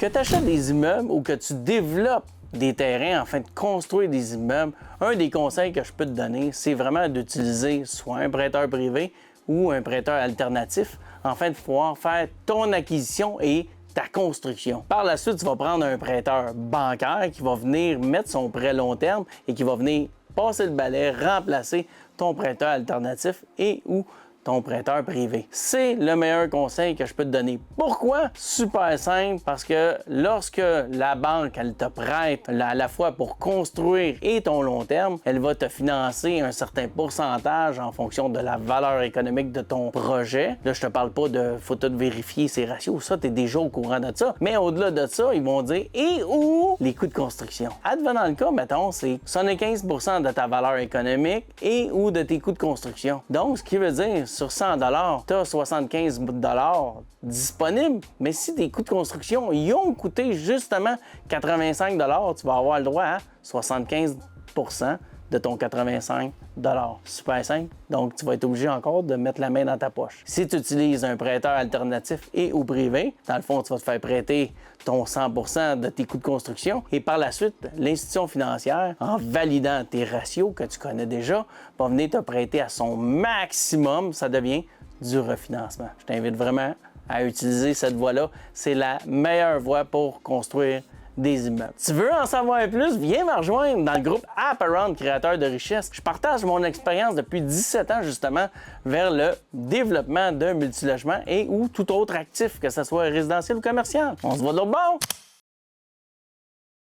Que tu achètes des immeubles ou que tu développes des terrains afin de construire des immeubles, un des conseils que je peux te donner, c'est vraiment d'utiliser soit un prêteur privé ou un prêteur alternatif afin de pouvoir faire ton acquisition et ta construction. Par la suite, tu vas prendre un prêteur bancaire qui va venir mettre son prêt long terme et qui va venir passer le balai, remplacer ton prêteur alternatif et ou ton prêteur privé. C'est le meilleur conseil que je peux te donner. Pourquoi? Super simple, parce que lorsque la banque, elle te prête à la fois pour construire et ton long terme, elle va te financer un certain pourcentage en fonction de la valeur économique de ton projet. Là, je te parle pas de faut tout vérifier ces ratios, ça, tu es déjà au courant de ça. Mais au-delà de ça, ils vont dire et où les coûts de construction. Advenant le cas, mettons, c'est 75% de ta valeur économique et ou de tes coûts de construction. Donc, ce qui veut dire, sur 100 $, tu as 75 $ disponibles. Mais si tes coûts de construction ils ont coûté justement 85 $, tu vas avoir le droit à 75 % de ton 85 $. Super simple. Donc, tu vas être obligé encore de mettre la main dans ta poche. Si tu utilises un prêteur alternatif et ou privé, dans le fond, tu vas te faire prêter ton 100 % de tes coûts de construction et par la suite, l'institution financière, en validant tes ratios que tu connais déjà, va venir te prêter à son maximum. Ça devient du refinancement. Je t'invite vraiment à utiliser cette voie-là. C'est la meilleure voie pour construire des immeubles. Si tu veux en savoir plus, viens me rejoindre dans le groupe Apparound Créateur de richesse. Je partage mon expérience depuis 17 ans justement vers le développement d'un multilogement et ou tout autre actif, que ce soit résidentiel ou commercial. On se voit de l'autre bord!